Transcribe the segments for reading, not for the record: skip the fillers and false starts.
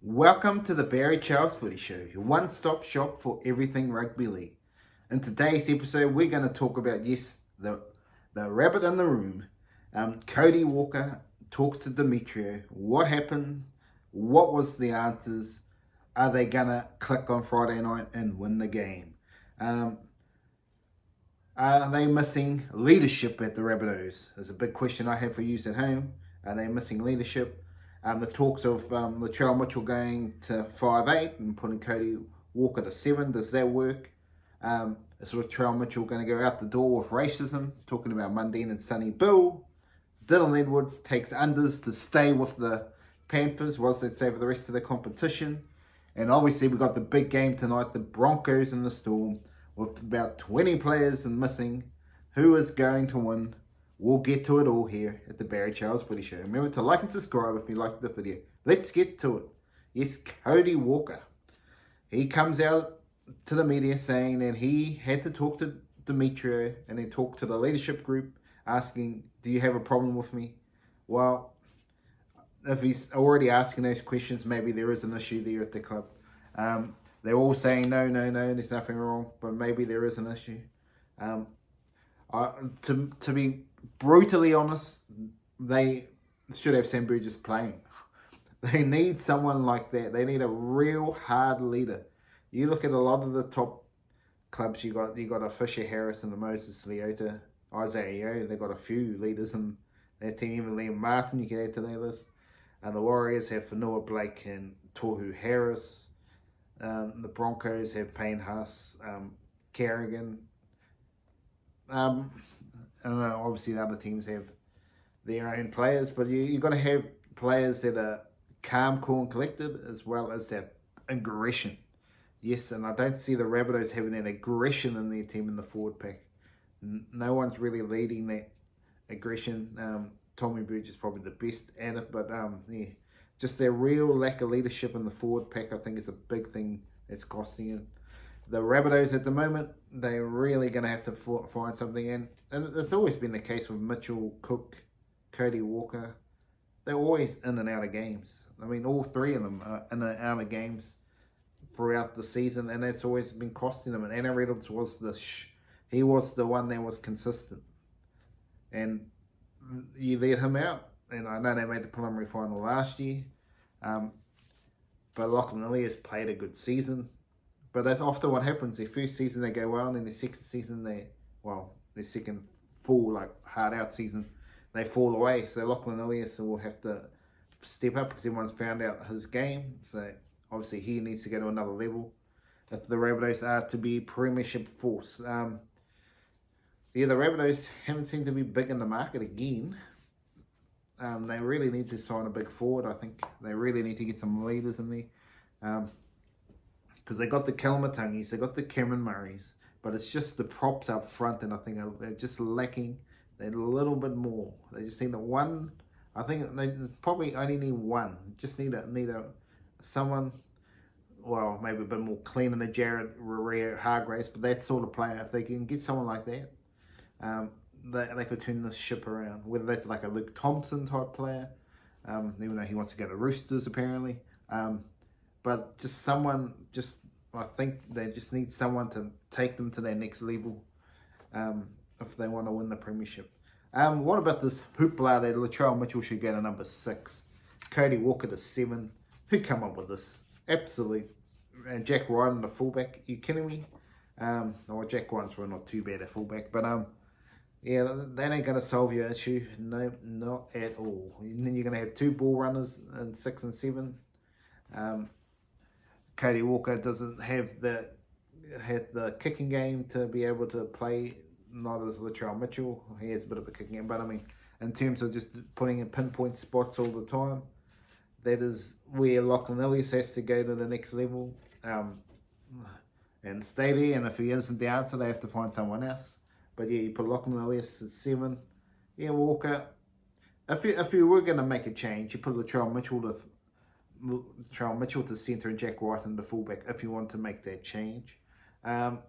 Welcome to the Barry Charles Footy Show, your one-stop shop for everything rugby league. In today's episode, we're going to talk about, the rabbit in the room. Cody Walker talks to Demetriou. What happened? What was the answers? Are they going to click on Friday night and win the game? Are they missing leadership at the Rabbitohs? There's a big question I have for you at home. Are they missing leadership? The talks of Latrell Mitchell going to 5'8" and putting Cody Walker to 7. Does that work? Is Latrell Mitchell going to go out the door with racism? Talking about Mundine and Sonny Bill. Dylan Edwards takes unders to stay with the Panthers. What does that say for the rest of the competition? And obviously we've got the big game tonight, the Broncos and the Storm, with about 20 players and missing. Who is going to win? We'll get to it all here at the Barry Charles Footy Show. Remember to like and subscribe if you liked the video. Let's get to it. Yes, Cody Walker. He comes out to the media saying that he had to talk to Demetriou and then talk to the leadership group asking, do you have a problem with me? Well, if he's already asking those questions, maybe there is an issue there at the club. They're all saying, no, there's nothing wrong, but maybe there is an issue. To be brutally honest, they should have Sam Burgess playing. They need someone like that. They need a real hard leader. You look at a lot of the top clubs, you got a Fisher Harris and a Moses Leota, Isaiah Yeo. They got a few leaders in their team. Even Liam Martin you can add to their list. And the Warriors have Fanua Blake and Tohu Harris. The Broncos have Payne Haas, Kerrigan. And obviously the other teams have their own players, but you've got to have players that are calm, cool and collected, as well as that aggression. Yes, and I don't see the Rabbitohs having that aggression in their team in the forward pack. No one's really leading that aggression. Tommy Burgess is probably the best at it, but just their real lack of leadership in the forward pack, I think, is a big thing that's costing it. The Rabbitohs at the moment, they're really going to have to find something in. And it's always been the case with Mitchell, Cook, Cody Walker. They're always in and out of games. I mean, all three of them are in and out of games throughout the season, and that's always been costing them. And Anna Reynolds was he was the one that was consistent. And you let him out. And I know they made the preliminary final last year. But Lachlan has played a good season. But that's often what happens. Their first season they go well, and then their second season their second full hard out season, they fall away. So Lachlan Ilias will have to step up because everyone's found out his game. So obviously he needs to go to another level if the Rabbitohs are to be premiership force. The Rabbitohs haven't seemed to be big in the market again. They really need to sign a big forward. I think they really need to get some leaders in there. Because they got the Kalamatangis, they got the Cameron Murrays, but it's just the props up front, and I think they're just lacking that little bit more. They just need one. I think they probably only need one. Just need someone, well, maybe a bit more clean than a Jared Hargraves, but that sort of player. If they can get someone like that, they could turn this ship around. Whether that's like a Luke Thompson type player, even though he wants to go to Roosters apparently. But just someone, I think they just need someone to take them to their next level if they want to win the premiership. What about this hoopla that Latrell Mitchell should go to number 6, Cody Walker to 7? Who come up with this? Absolute. Jack Wighton, the fullback. Are you kidding me? Jack Wighton's probably not too bad at fullback, but yeah, that ain't going to solve your issue. No, not at all. And then you're going to have 2 ball runners in 6 and 7. Cody Walker doesn't have the kicking game to be able to play, neither does Latrell Mitchell. He has a bit of a kicking game, but I mean, in terms of just putting in pinpoint spots all the time, that is where Lachlan Ilias has to go to the next level and stay there. And if he isn't the answer, they have to find someone else. But yeah, you put Lachlan Ilias at 7. Yeah, Walker. If you were going to make a change, you put Latrell Mitchell to centre and Jack Wighton the fullback if you want to make that change. But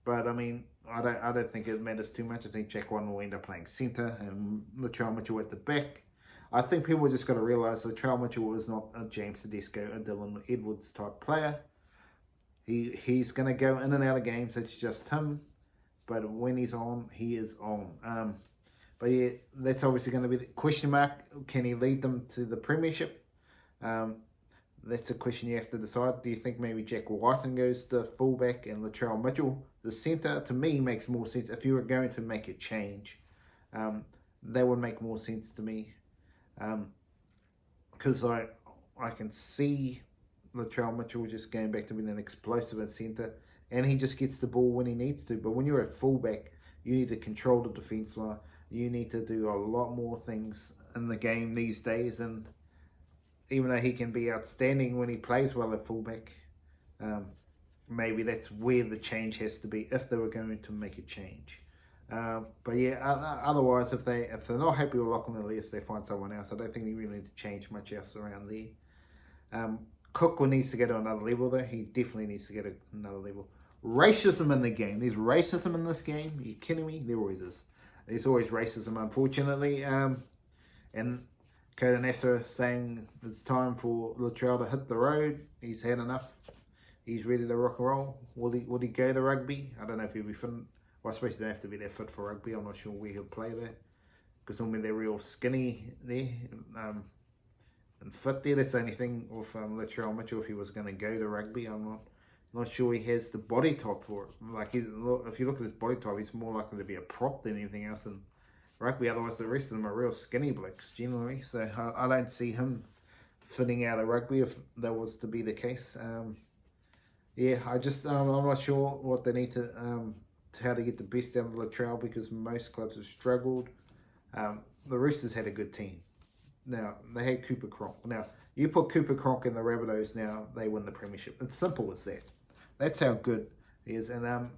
I mean, I don't think it matters too much. I think Jack Wighton will end up playing centre and Latrell Mitchell at the back. I think people just got to realise that Latrell Mitchell was not a James Tedesco, a Dylan Edwards type player. He's going to go in and out of games. It's just him. But when he's on, he is on. But yeah, that's obviously going to be the question mark. Can he lead them to the premiership? That's a question you have to decide. Do you think maybe Jack Wighton goes to fullback and Latrell Mitchell the centre? To me, makes more sense. If you were going to make a change, that would make more sense to me. Because I can see Latrell Mitchell just going back to being an explosive at centre, and he just gets the ball when he needs to. But when you're a fullback, you need to control the defence line. You need to do a lot more things in the game these days, and even though he can be outstanding when he plays well at fullback, maybe that's where the change has to be if they were going to make a change. But yeah, otherwise, if they're not happy with Lachlan, at least they find someone else. I don't think they really need to change much else around there. Cook needs to get to another level, though. He definitely needs to get to another level. Racism in the game. There's racism in this game. Are you kidding me? There always is. There's always racism, unfortunately. And Cody saying it's time for Latrell to hit the road. He's had enough. He's ready to rock and roll. Will he go to rugby? I don't know if he'll be fit. Well, I suppose he don't have to be that fit for rugby. I'm not sure where he'll play there. Because normally they're real skinny there. And fit there. That's the only thing with Latrell Mitchell. If he was going to go to rugby, I'm not sure he has the body type for it. Like, if you look at his body type, he's more likely to be a prop than anything else in rugby. Otherwise, the rest of them are real skinny blokes generally. So I don't see him fitting out of rugby if that was to be the case. Yeah, I'm not sure what they need to how to get the best out of Latrell, because most clubs have struggled. The Roosters had a good team. Now, they had Cooper Cronk. Now, you put Cooper Cronk in the Rabbitohs now, they win the premiership. It's simple as that. That's how good he is. And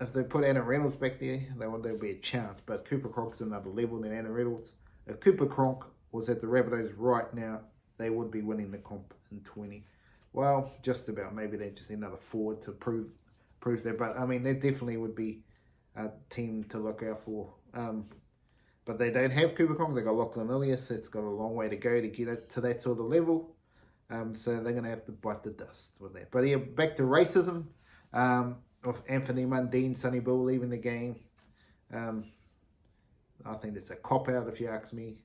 if they put Anna Reynolds back there, there'll be a chance. But Cooper Cronk's another level than Anna Reynolds. If Cooper Cronk was at the Rabbitohs right now, they would be winning the comp in 20. Well, just about. Maybe they just need another forward to prove that. But, I mean, that definitely would be a team to look out for. But they don't have Cooper Cronk. They've got Lachlan. It's got a long way to go to get it to that sort of level. So they're going to have to bite the dust with that. But yeah, back to racism. Of Anthony Mundine, Sonny Bill leaving the game. I think it's a cop-out if you ask me.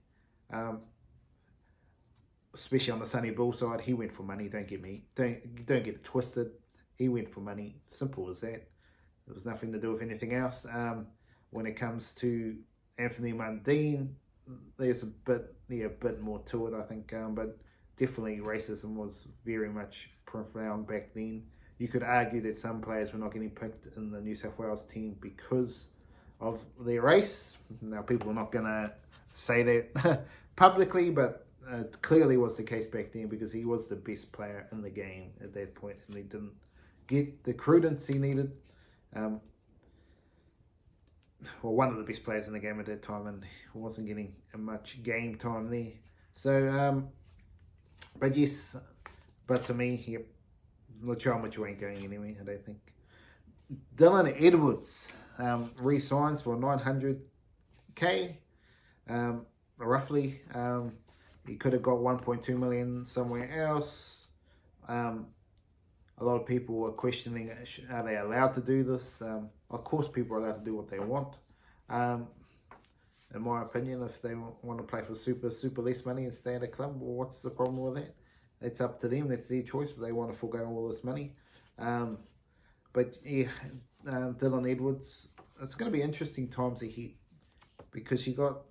Especially on the Sonny Bill side. He went for money, don't get it twisted. He went for money. Simple as that. There was nothing to do with anything else. When it comes to Anthony Mundine, there's a bit more to it, I think. But definitely racism was very much profound back then. You could argue that some players were not getting picked in the New South Wales team because of their race. Now, people are not going to say that publicly, but it clearly was the case back then, because he was the best player in the game at that point, and he didn't get the credence he needed. One of the best players in the game at that time, and he wasn't getting much game time there. So, but to me, Latrell Mitchell ain't going anywhere, I don't think. Dylan Edwards re-signs for $900K, roughly. He could have got $1.2 million somewhere else. A lot of people were questioning, are they allowed to do this? Of course, people are allowed to do what they want. In my opinion, if they want to play for super less money and stay at a club, well, what's the problem with that? It's up to them. It's their choice if they want to forego all this money. But yeah, Dylan Edwards, it's going to be interesting times ahead, because you've got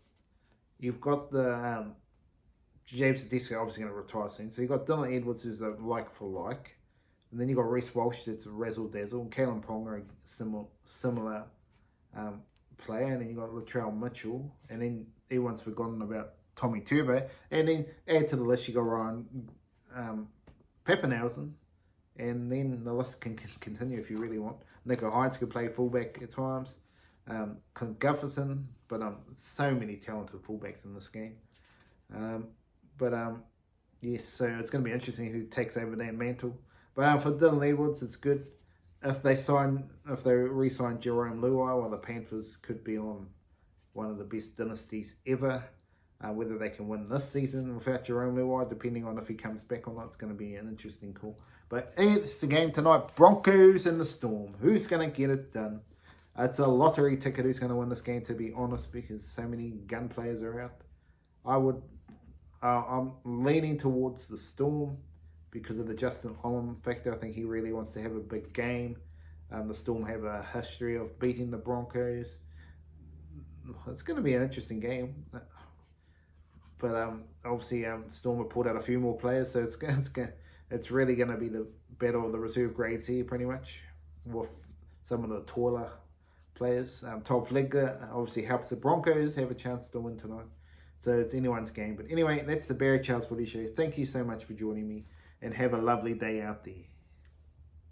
the James Tedesco obviously going to retire soon. So you've got Dylan Edwards, who's a like for like. And then you've got Reece Walsh, that's a razzle dazzle. And Kalen Ponga, a similar player. And then you've got Latrell Mitchell. And then everyone's forgotten about Tommy Turbo. And then add to the list, you got Ryan Pappenhausen. And then the list can continue if you really want. Nico Hines could play fullback at times. Clint Gutherson. But so many talented fullbacks in this game. Yes, so it's going to be interesting who takes over that mantle. But for Dylan Edwards, it's good. If they re-sign Jerome Luai, well, the Panthers could be on one of the best dynasties ever. Whether they can win this season without Jerome Luai, depending on if he comes back or not, it's going to be an interesting call. But it's the game tonight. Broncos and the Storm. Who's going to get it done? It's a lottery ticket who's going to win this game, to be honest, because so many gun players are out. I'm leaning towards the Storm because of the Justin Holland factor. I think he really wants to have a big game. The Storm have a history of beating the Broncos. It's going to be an interesting game. But obviously, Storm have pulled out a few more players, so it's really going to be the battle of the reserve grades here, pretty much, with some of the taller players. Todd Flegler obviously helps the Broncos have a chance to win tonight. So it's anyone's game. But anyway, that's the Barry Charles Footy Show. Thank you so much for joining me, and have a lovely day out there.